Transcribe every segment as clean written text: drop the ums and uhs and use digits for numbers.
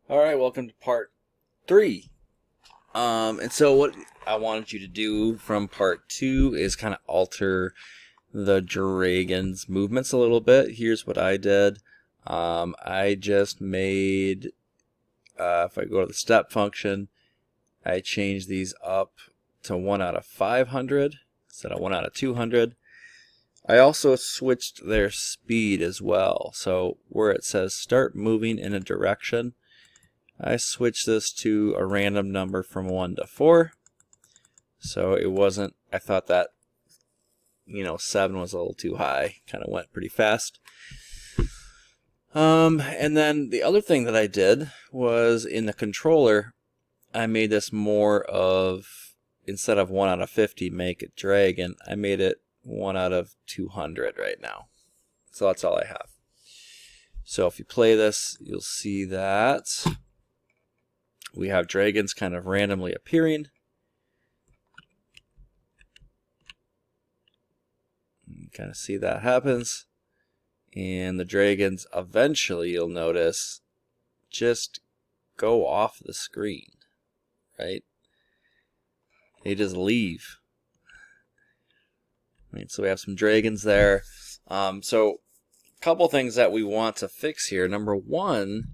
All right, welcome to part 3. And so what I wanted you to do from part 2 is kind of alter the dragon's movements a little bit. Here's what I did. I just made, if I go to the step function, I changed these up to 1 out of 500 instead of 1 out of 200. I also switched their speed as well. So where it says start moving in a direction, I switched this to a random number from 1 to 4. So it wasn't, I thought that, 7 was a little too high. Kind of went pretty fast. And then the other thing that I did was in the controller, I made this more of, instead of 1 out of 50, make it dragon, I made it 1 out of 200 right now. So that's all I have. So if you play this, you'll see that we have dragons kind of randomly appearing. You kind of see that happens. And the dragons eventually, you'll notice, just go off the screen, right? They just leave. Right, so we have some dragons there. So a couple things that we want to fix here. Number one,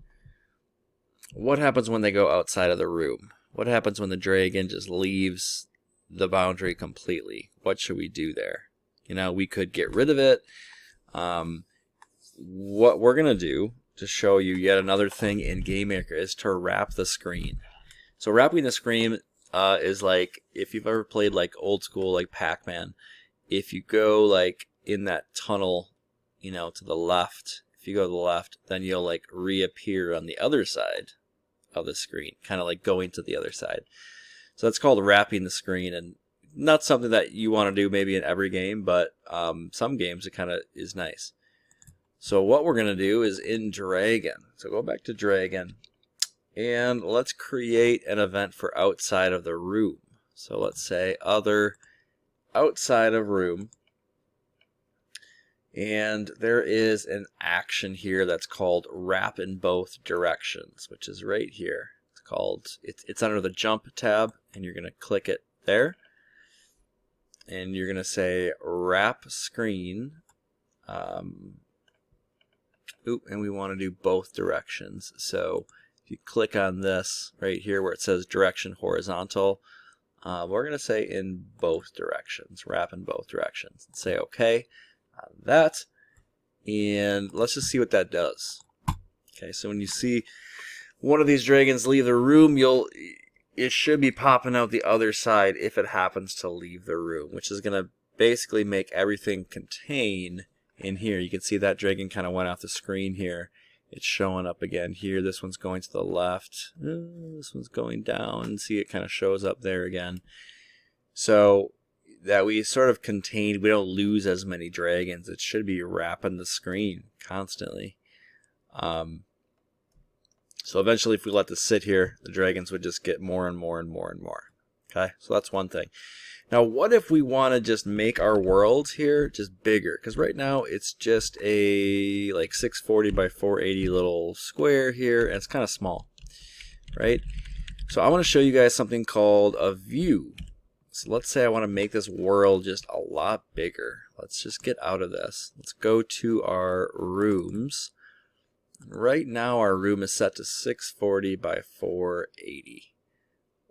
what happens when they go outside of the room? What happens when the dragon just leaves the boundary completely? What should we do there? We could get rid of it. What we're going to do to show you yet another thing in GameMaker is to wrap the screen. So wrapping the screen is like, if you've ever played like old school like Pac-Man, if you go like in that tunnel, to the left, if you go to the left, then you'll like reappear on the other side of the screen, kind of like going to the other side. So that's called wrapping the screen, and not something that you want to do maybe in every game, but some games it kind of is nice. So what we're going to do is in Dragon, so go back to Dragon, and let's create an event for outside of the room. So let's say other outside of room, and there is an action here that's called wrap in both directions, which is right here. It's under the jump tab, and you're going to click it there, and you're going to say wrap screen. And we want to do both directions. So if you click on this right here where it says direction horizontal, we're going to say in both directions, wrap in both directions, and say OK on that, and let's just see what that does. Okay, so when you see one of these dragons leave the room, it should be popping out the other side if it happens to leave the room, which is going to basically make everything contain in here. You can see that dragon kind of went off the screen here. It's showing up again here. This one's going to the left. This one's going down. See, it kind of shows up there again. So that we sort of contained, we don't lose as many dragons. It should be wrapping the screen constantly. So eventually, if we let this sit here, the dragons would just get more and more and more and more. Okay, so that's one thing. Now, what if we want to just make our world here just bigger? Because right now, it's just a like 640 by 480 little square here, and it's kind of small, right? So I want to show you guys something called a view. So let's say I want to make this world just a lot bigger. Let's just get out of this. Let's go to our rooms. Right now, our room is set to 640 by 480.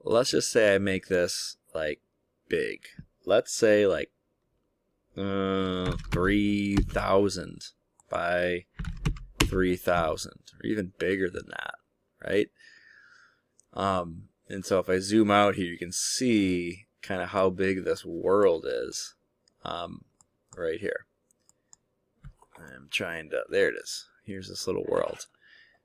Let's just say I make this like big. Let's say like 3,000 by 3,000, or even bigger than that, right? And so if I zoom out here, you can see kind of how big this world is, right here. I'm trying to, there it is. Here's this little world.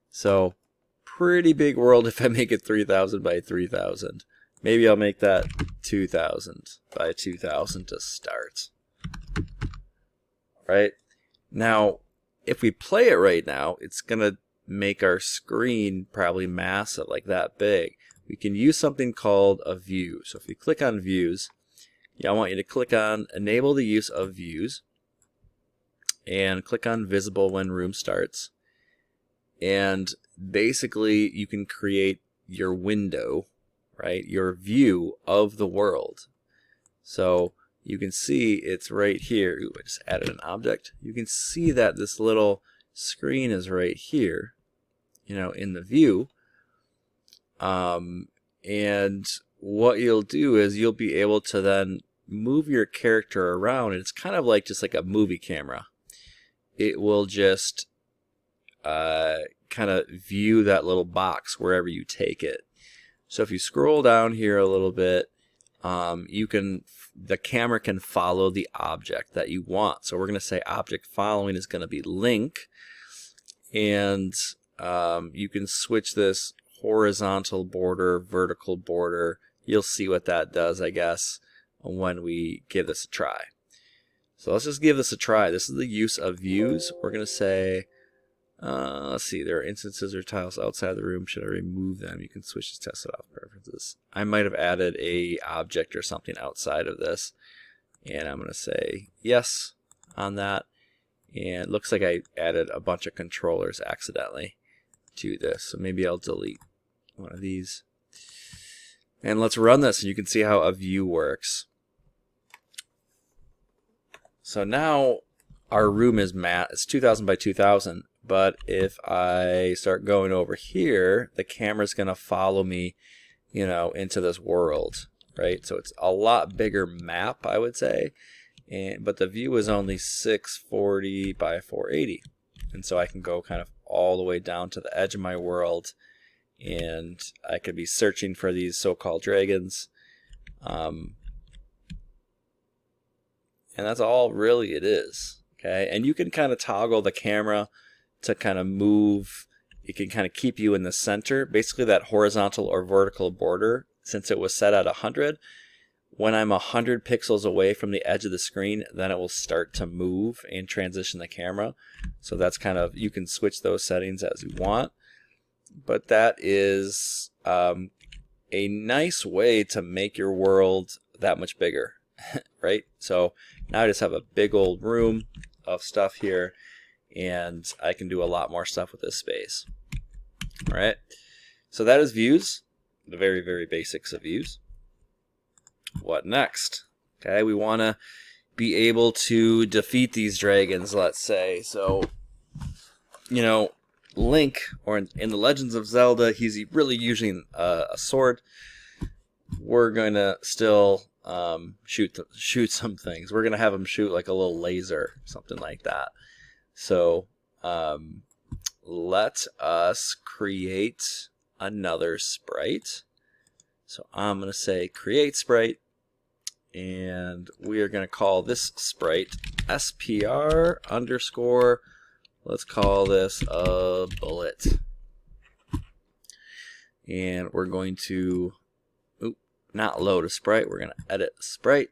So pretty big world if I make it 3,000 by 3,000. Maybe I'll make that 2,000 by 2,000 to start. Right? Now, if we play it right now, it's going to make our screen probably massive, like that big. We can use something called a view. So if you click on views, I want you to click on enable the use of views, and click on visible when room starts. And basically you can create your window, right? Your view of the world. So you can see it's right here. Ooh, I just added an object. You can see that this little screen is right here, you know, in the view. And what you'll do is you'll be able to then move your character around. And it's kind of like just like a movie camera. It will just kind of view that little box wherever you take it. So if you scroll down here a little bit, the camera can follow the object that you want. So we're going to say object following is going to be link, and you can switch this horizontal border, vertical border. You'll see what that does, I guess, when we give this a try. So let's just give this a try. This is the use of views. We're going to say, let's see, there are instances or tiles outside the room. Should I remove them? You can switch to test it off preferences. I might have added a object or something outside of this. And I'm going to say yes on that. And it looks like I added a bunch of controllers accidentally to this. So maybe I'll delete one of these. And let's run this and you can see how a view works. So now our room is it's 2000 by 2000. But if I start going over here, the camera's going to follow me, you know, into this world, right? So it's a lot bigger map, I would say. But the view is only 640 by 480. And so I can go kind of all the way down to the edge of my world. And I could be searching for these so-called dragons. And that's all really it is. Okay, and you can kind of toggle the camera to kind of move. It can kind of keep you in the center. Basically that horizontal or vertical border, since it was set at 100, when I'm 100 pixels away from the edge of the screen, then it will start to move and transition the camera. So that's kind of, you can switch those settings as you want. But that is a nice way to make your world that much bigger, right? So now I just have a big old room of stuff here, and I can do a lot more stuff with this space. All right, so that is views, the very, very basics of views. What next? Okay, we want to be able to defeat these dragons, let's say. So, you know, Link, or in the Legends of Zelda, he's really using a sword. We're going to still shoot some things. We're going to have him shoot like a little laser, something like that. So let us create another sprite. So I'm going to say create sprite, and we are going to call this sprite SPR underscore, let's call this a bullet. And we're going to not load a sprite, we're going to edit a sprite,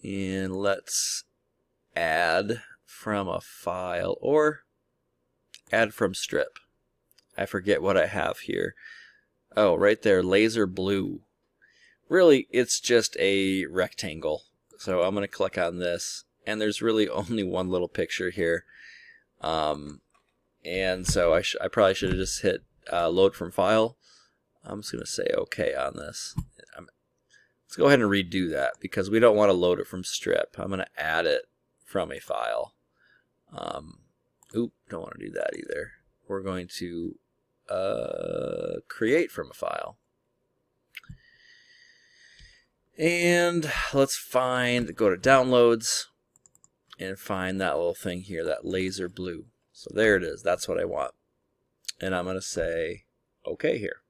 and let's add from a file or add from strip. I forget what I have here. Oh, right there, laser blue. Really, it's just a rectangle. So I'm going to click on this, and there's really only one little picture here. And so I probably should have just hit load from file. I'm just going to say OK on this. Let's go ahead and redo that because we don't want to load it from strip. I'm going to add it from a file. Don't want to do that either. We're going to create from a file. And let's go to downloads and find that little thing here, that laser blue. So there it is. That's what I want. And I'm going to say OK here.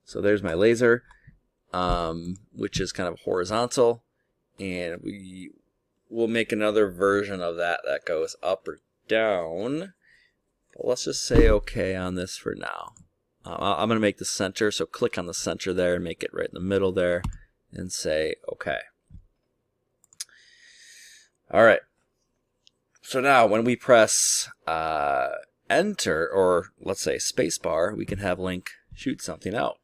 So there's my laser, which is kind of horizontal. And we will make another version of that goes up or down. But let's just say OK on this for now. I'm going to make the center, so click on the center there and make it right in the middle there and say OK. All right. So now when we press enter, or let's say spacebar, we can have Link shoot something out.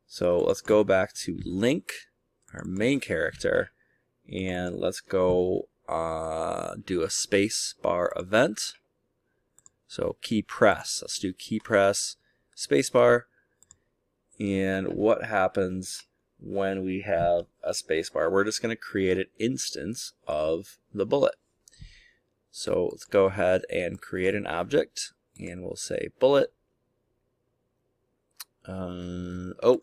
So let's go back to Link, our main character, and let's go do a spacebar event. So key press, let's do key press, spacebar, and what happens when we have a spacebar? We're just going to create an instance of the bullet. So let's go ahead and create an object, and we'll say bullet. Oh,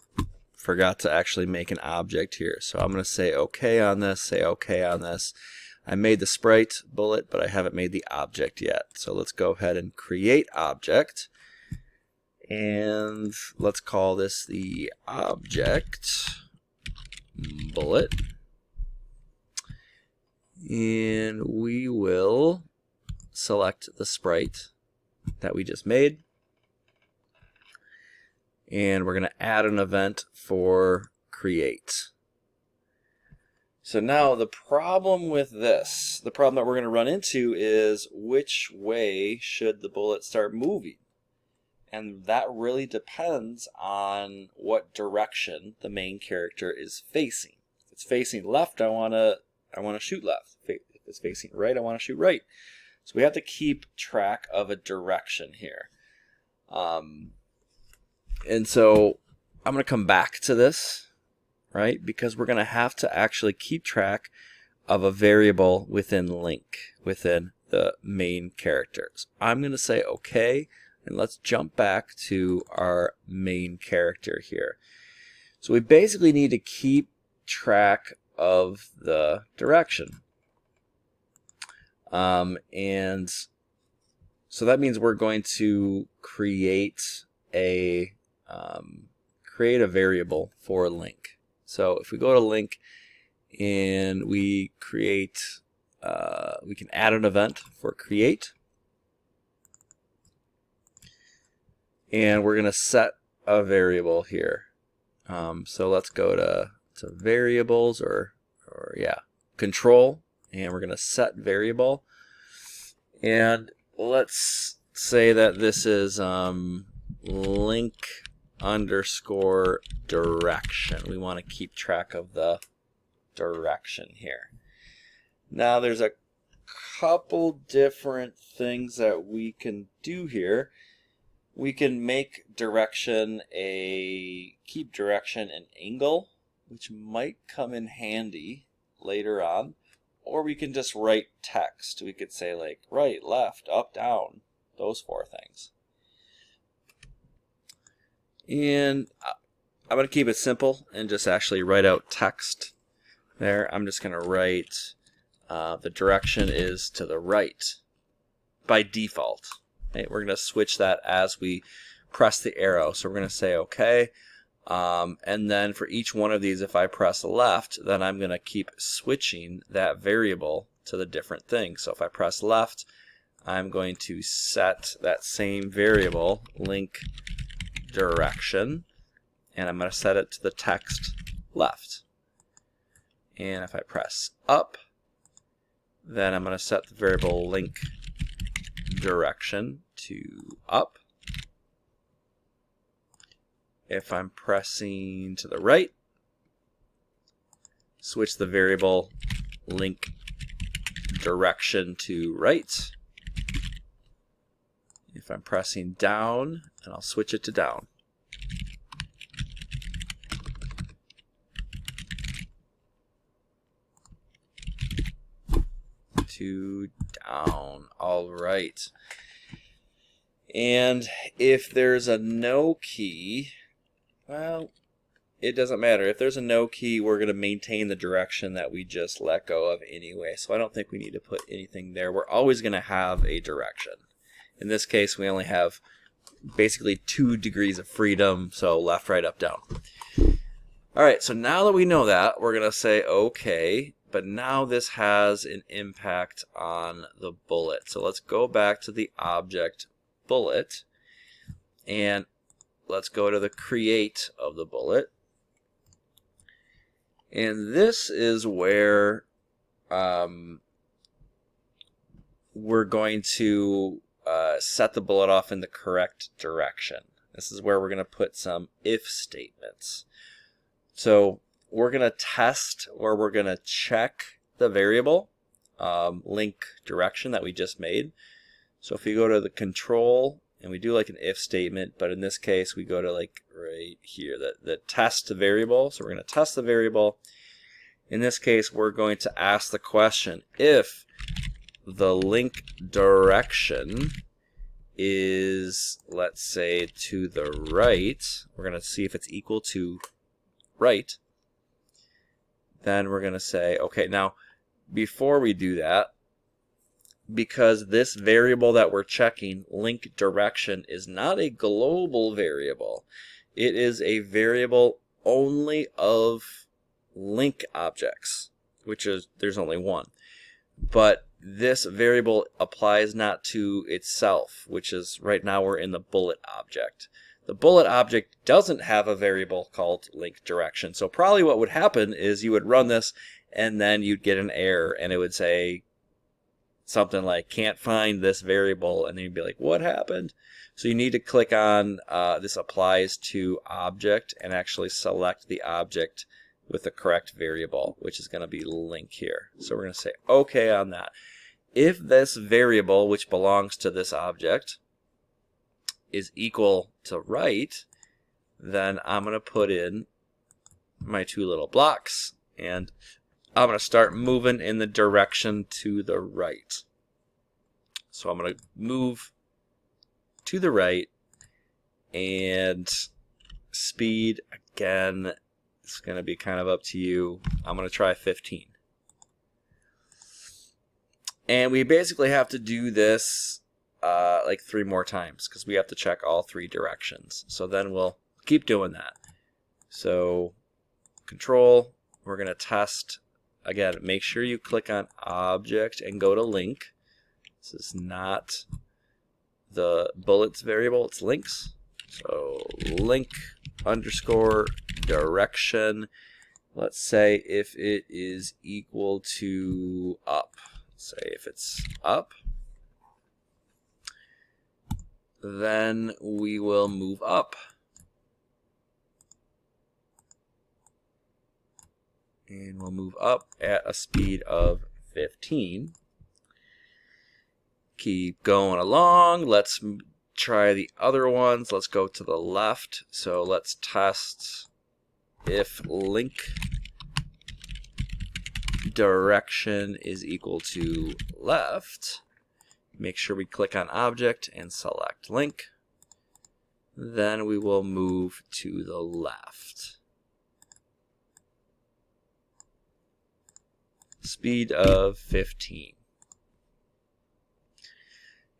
forgot to actually make an object here. So I'm going to say OK on this, say OK on this. I made the sprite bullet, but I haven't made the object yet. So let's go ahead and create object. And let's call this the object bullet. And we will select the sprite that we just made. And we're going to add an event for create. So now the problem with this, the problem that we're going to run into is which way should the bullet start moving? And that really depends on what direction the main character is facing. If it's facing left, I want to shoot left. If it's facing right, I want to shoot right. So we have to keep track of a direction here. And so I'm going to come back to this, right? Because we're going to have to actually keep track of a variable within link, within the main characters. I'm going to say OK, and let's jump back to our main character here. So we basically need to keep track of the direction. And so that means we're going to create a variable for link. So if we go to link and we create, we can add an event for create. And we're going to set a variable here. So let's go to variables or yeah, control, and we're going to set variable. And let's say that this is link underscore direction. We want to keep track of the direction here. Now there's a couple different things that we can do here. We can make direction keep direction an angle, which might come in handy later on, or we can just write text. We could say like right, left, up, down, those four things. And I'm going to keep it simple and just actually write out text there. I'm just going to write the direction is to the right by default. Right? We're going to switch that as we press the arrow. So we're going to say OK. And then for each one of these, if I press left, then I'm going to keep switching that variable to the different thing. So if I press left, I'm going to set that same variable, link direction, and I'm going to set it to the text left. And if I press up, then I'm going to set the variable link direction to up. If I'm pressing to the right, switch the variable link direction to right. If I'm pressing down, and I'll switch it to down. To down. All right. And if there's a no key, well, it doesn't matter. If there's a no key, we're going to maintain the direction that we just let go of anyway. So I don't think we need to put anything there. We're always going to have a direction. In this case, we only have basically 2 degrees of freedom, so left, right, up, down. All right, so now that we know that, we're going to say OK, but now this has an impact on the bullet. So let's go back to the object bullet, and let's go to the create of the bullet. And this is where we're going to set the bullet off in the correct direction. This is where we're going to put some if statements. So we're going to test, or we're going to check the variable link direction that we just made. So if we go to the control, and we do like an if statement, but in this case we go to like right here, the test variable. So we're going to test the variable. In this case, we're going to ask the question, if the link direction is, let's say, to the right, we're going to see if it's equal to right. Then we're going to say, okay, now before we do that, because this variable that we're checking, link direction, is not a global variable. It is a variable only of link objects, which is, there's only one. But this variable applies not to itself, which is, right now we're in the bullet object. The bullet object doesn't have a variable called link direction. So probably what would happen is you would run this and then you'd get an error and it would say something like can't find this variable, and then you'd be like, what happened? So you need to click on this applies to object and actually select the object with the correct variable, which is going to be link here. So we're going to say okay on that. If this variable, which belongs to this object, is equal to right, then I'm going to put in my two little blocks and I'm going to start moving in the direction to the right. So I'm going to move to the right, and speed, again, it's going to be kind of up to you. I'm going to try 15. And we basically have to do this like 3 more times because we have to check all 3 directions. So then we'll keep doing that. So control, we're going to test. Again, make sure you click on object and go to link. This is not the bullets variable, it's links. So link underscore direction. Let's say if it is equal to up. Say if it's up, then we will move up. And we'll move up at a speed of 15. Keep going along. Let's try the other ones. Let's go to the left. So let's test if link direction is equal to left. Make sure we click on object and select link. Then we will move to the left. Speed of 15.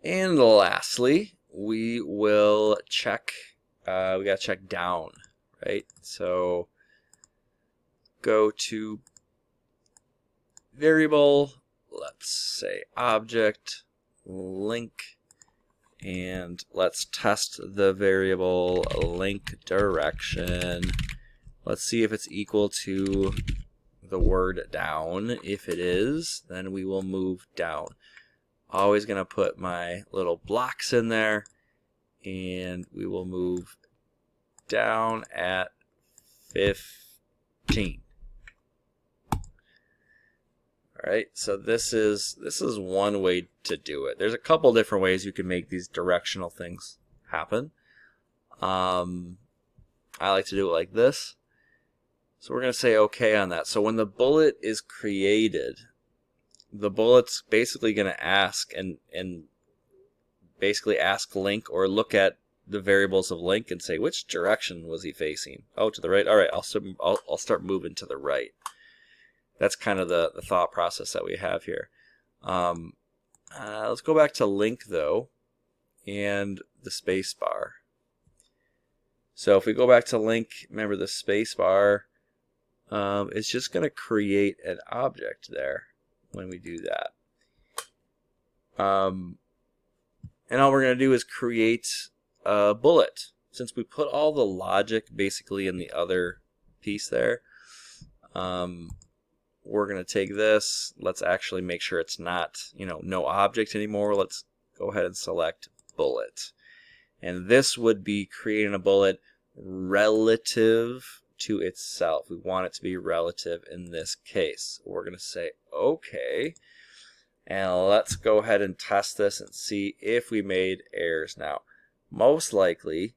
And lastly, we will check, we got to check down, right? So go to variable, let's say object, link, and let's test the variable link direction. Let's see if it's equal to the word down. If it is, then we will move down. Always going to put my little blocks in there, and we will move down at 15. Alright, so this is one way to do it. There's a couple different ways you can make these directional things happen. I like to do it like this. So we're going to say okay on that. So when the bullet is created, the bullet's basically going to ask and basically ask link, or look at the variables of link and say which direction was he facing. Oh, to the right. All right, I'll start moving to the right. That's kind of the thought process that we have here. Let's go back to link though, and the space bar. So if we go back to link, remember the space bar, it's just going to create an object there when we do that. And all we're going to do is create a bullet. Since we put all the logic basically in the other piece there, we're going to take this. Let's actually make sure it's not, no object anymore. Let's go ahead and select bullet. And this would be creating a bullet relative to itself. We want it to be relative in this case. We're going to say okay. And let's go ahead and test this and see if we made errors. Now, most likely,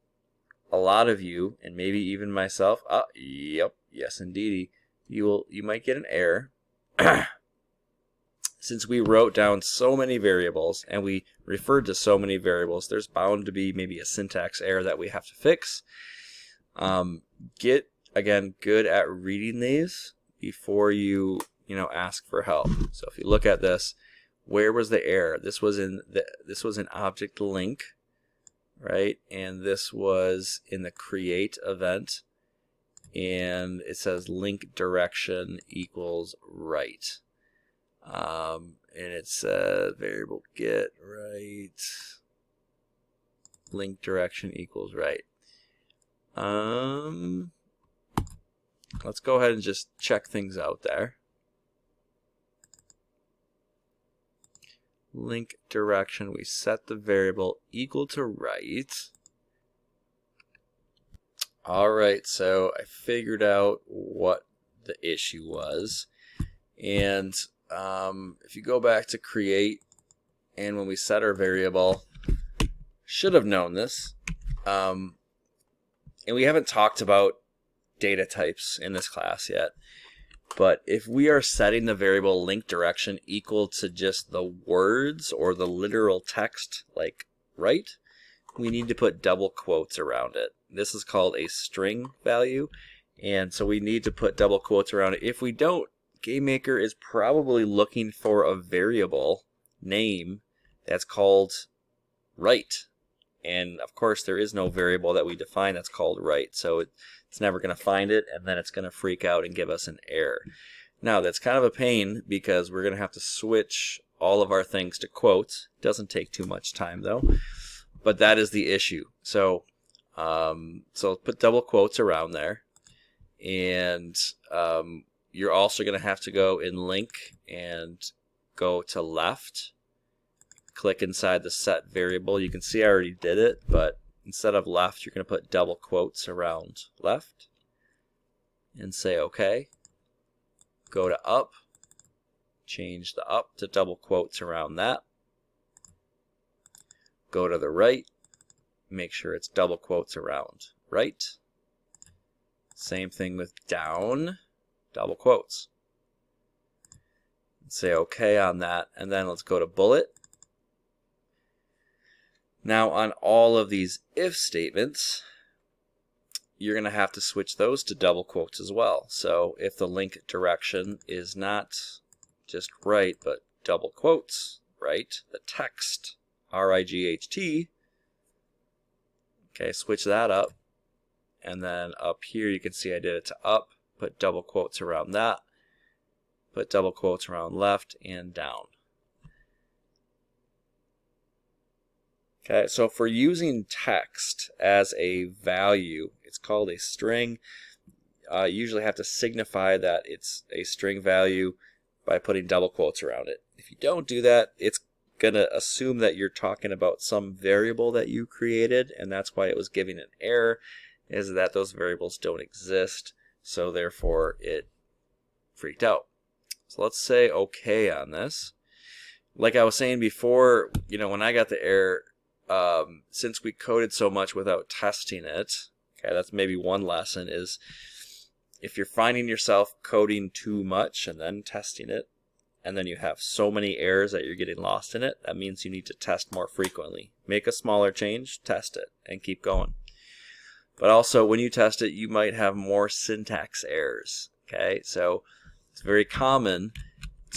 a lot of you, and maybe even myself, yep, yes indeedy, you might get an error. Since we wrote down so many variables and we referred to so many variables, there's bound to be maybe a syntax error that we have to fix. Get, again, good at reading these before you ask for help. So if you look at this, where was the error? This was in object link, right? And this was in the create event, and it says link direction equals right. And it's variable get right, link direction equals right. Let's go ahead and just check things out there. Link direction, we set the variable equal to right. Alright, so I figured out what the issue was. And if you go back to create, and when we set our variable, should have known this. And we haven't talked about data types in this class yet. But if we are setting the variable link direction equal to just the words or the literal text, like right, we need to put double quotes around it. This is called a string value, and so we need to put double quotes around it. If we don't, GameMaker is probably looking for a variable name that's called right. And of course there is no variable that we define that's called right, so it's never going to find it, and then it's going to freak out and give us an error. Now that's kind of a pain because we're going to have to switch all of our things to quotes. Doesn't take too much time though, but that is the issue. So put double quotes around there, and you're also going to have to go in link and go to left. Click inside the set variable. You can see I already did it, but instead of left, you're going to put double quotes around left and say OK. Go to up, change the up to double quotes around that. Go to the right, make sure it's double quotes around right. Same thing with down, double quotes. Say OK on that, and then let's go to bullet. Now on all of these if statements, you're going to have to switch those to double quotes as well. So if the link direction is not just right, but double quotes, right, the text, R-I-G-H-T, okay, switch that up. And then up here you can see I did it to up, put double quotes around that, put double quotes around left and down. Okay, so if we're using text as a value, it's called a string. You usually have to signify that it's a string value by putting double quotes around it. If you don't do that, it's going to assume that you're talking about some variable that you created, and that's why it was giving an error, is that those variables don't exist, so therefore it freaked out. So let's say OK on this. Like I was saying before, when I got the error, since we coded so much without testing it, okay, that's maybe one lesson, is if you're finding yourself coding too much and then testing it, and then you have so many errors that you're getting lost in it, that means you need to test more frequently. Make a smaller change, test it, and keep going. But also, when you test it, you might have more syntax errors, okay? So it's very common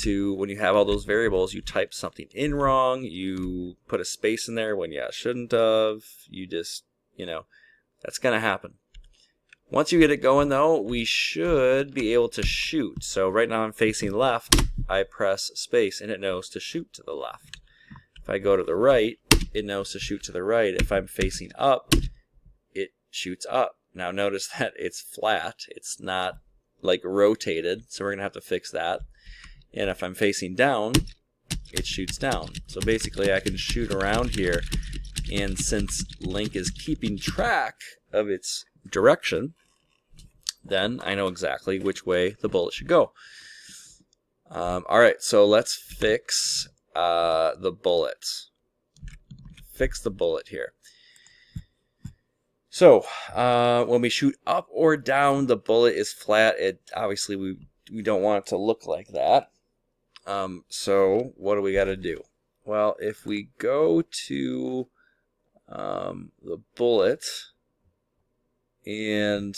to, when you have all those variables, you type something in wrong, you put a space in there when you shouldn't have, you just, that's going to happen. Once you get it going though, we should be able to shoot. So right now I'm facing left, I press space and it knows to shoot to the left. If I go to the right, it knows to shoot to the right. If I'm facing up, it shoots up. Now notice that it's flat, it's not like rotated, so we're going to have to fix that. And if I'm facing down, it shoots down. So basically I can shoot around here, and since Link is keeping track of its direction, then I know exactly which way the bullet should go. Alright, so let's fix the bullet. Fix the bullet here. So when we shoot up or down, the bullet is flat. Obviously we don't want it to look like that. So what do we got to do? Well, if we go to the bullet, and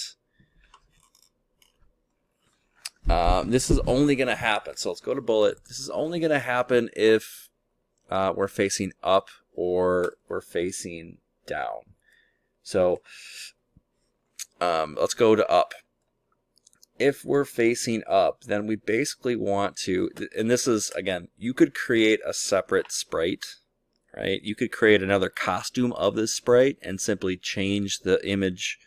this is only going to happen. So let's go to bullet. This is only going to happen if we're facing up or we're facing down. So let's go to up. If we're facing up, then we basically want to, and this is, again, you could create a separate sprite, right? You could create another costume of this sprite and simply change the image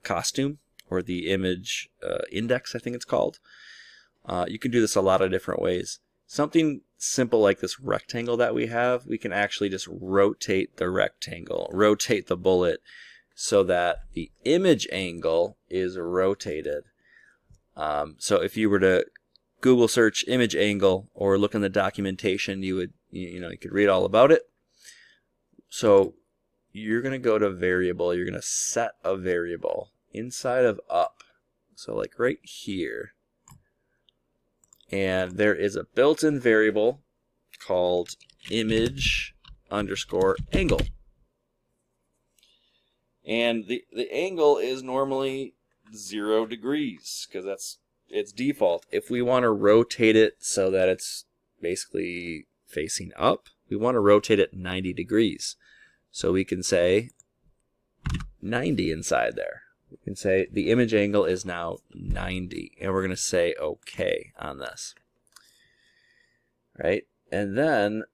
costume, or the image index, I think it's called. You can do this a lot of different ways. Something simple like this rectangle that we have, we can actually just rotate the rectangle, rotate the bullet, so that the image angle is rotated. So if you were to Google search image angle or look in the documentation, you would, you could read all about it. So you're going to go to variable. You're going to set a variable inside of up. So like right here. And there is a built-in variable called image_angle. And the angle is normally 0 degrees because that's its default. If we want to rotate it so that it's basically facing up, we want to rotate it 90 degrees. So we can say 90 inside there. We can say the image angle is now 90, and we're going to say OK on this. Right? And then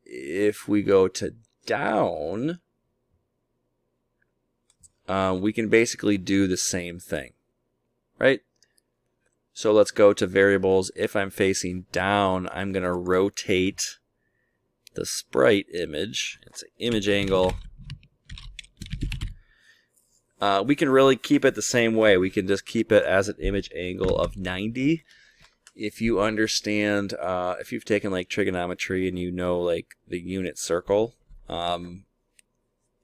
if we go to down, we can basically do the same thing, right? So let's go to variables. If I'm facing down, I'm going to rotate the sprite image. It's an image angle. We can really keep it the same way. We can just keep it as an image angle of 90. If you understand, if you've taken like trigonometry and you know like the unit circle,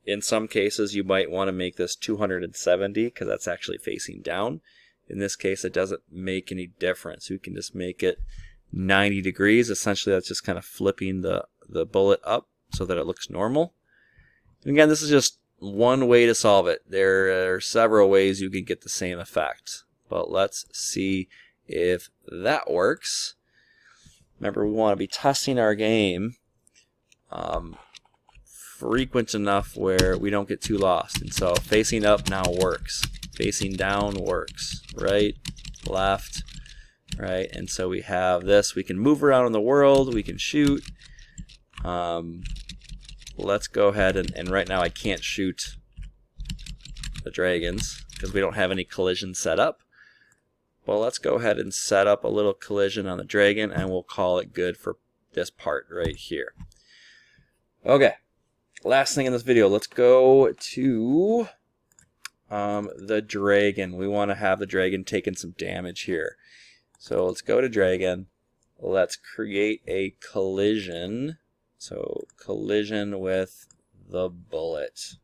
in some cases, you might want to make this 270 because that's actually facing down. In this case, it doesn't make any difference. You can just make it 90 degrees. Essentially, that's just kind of flipping the bullet up so that it looks normal. And again, this is just one way to solve it. There are several ways you can get the same effect. But let's see if that works. Remember, we want to be testing our game frequent enough where we don't get too lost. And so facing up now works. Facing down works. Right, left, right. And so we have this. We can move around in the world. We can shoot. Let's go ahead and right now I can't shoot the dragons because we don't have any collision set up. Well, let's go ahead and set up a little collision on the dragon and we'll call it good for this part right here. Okay. Last thing in this video, let's go to the dragon. We want to have the dragon taking some damage here. So let's go to dragon. Let's create a collision. So collision with the bullet.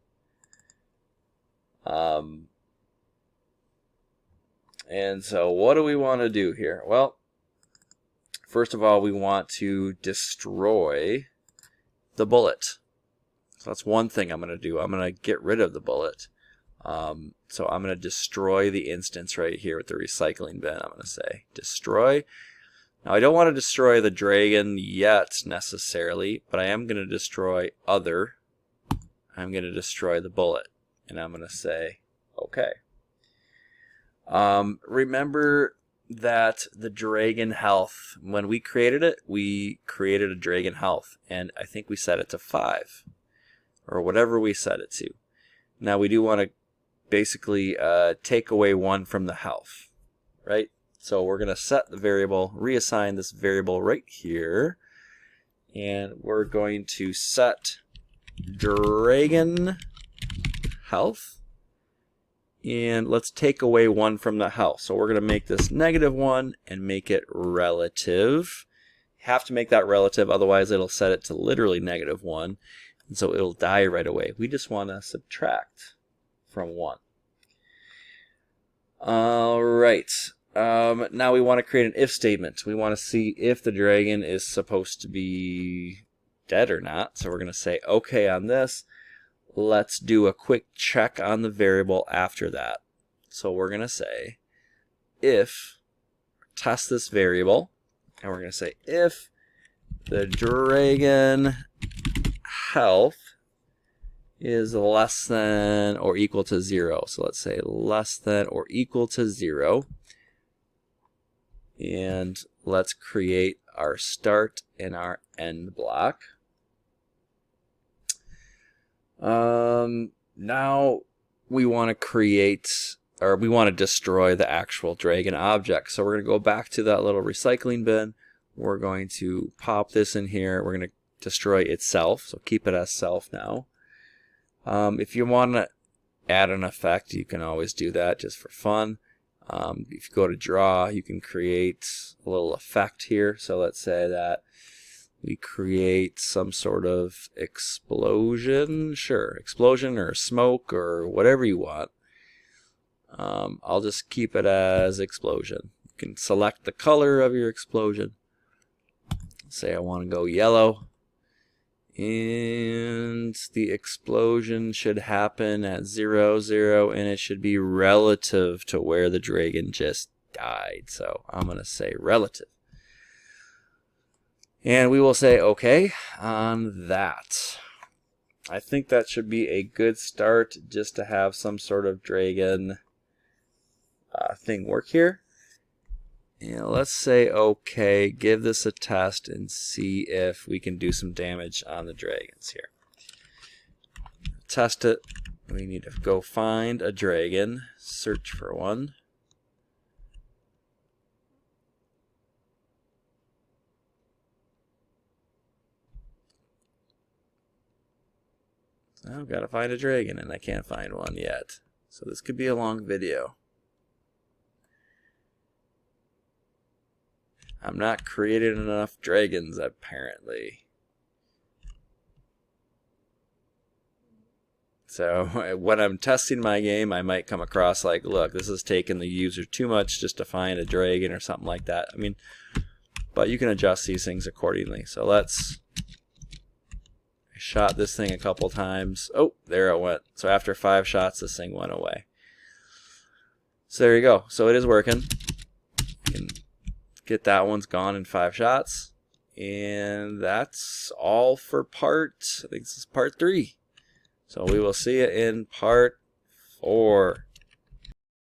And so what do we want to do here? Well, first of all, we want to destroy the bullet. So that's one thing I'm going to do. I'm going to get rid of the bullet. So I'm going to destroy the instance right here with the recycling bin. I'm going to say destroy. Now I don't want to destroy the dragon yet necessarily, but I am going to destroy other. I'm going to destroy the bullet. And I'm going to say okay. Remember that the dragon health, when we created it, we created a dragon health. And I think we set it to 5. Or whatever we set it to. Now we do want to basically take away 1 from the health. Right? So we're going to set the variable, reassign this variable right here. And we're going to set dragon health. And let's take away 1 from the health. So we're going to make this -1 and make it relative. have to make that relative, otherwise it'll set it to literally -1, and so it'll die right away. We just want to subtract from 1. All right. Now we want to create an if statement. We want to see if the dragon is supposed to be dead or not. So we're going to say okay on this. Let's do a quick check on the variable after that. So we're going to say if, test this variable, and we're going to say if the dragon health is less than or equal to 0. So let's say less than or equal to 0. And let's create our start and our end block. Now we want to create, or we want to destroy the actual dragon object. So we're going to go back to that little recycling bin. We're going to pop this in here. We're going to destroy itself. So keep it as self now. If you want to add an effect, you can always do that just for fun. If you go to draw, you can create a little effect here. So let's say that we create some sort of explosion. Sure, explosion or smoke or whatever you want. I'll just keep it as explosion. You can select the color of your explosion. Say I want to go yellow. And the explosion should happen at 0, 0, and it should be relative to where the dragon just died. So I'm going to say relative. And we will say OK on that. I think that should be a good start just to have some sort of dragon thing work here. And let's say OK, give this a test and see if we can do some damage on the dragons here. Test it. We need to go find a dragon, search for one. So I've got to find a dragon and I can't find one yet. So this could be a long video. I'm not creating enough dragons, apparently. So when I'm testing my game, I might come across like, look, this is taking the user too much just to find a dragon or something like that. I mean, but you can adjust these things accordingly. So let's, I shot this thing a couple times. Oh, there it went. So after 5 shots, this thing went away. So there you go. So it is working. You can get that one's gone in 5 shots. And that's all for I think this is part 3. So we will see you in part 4.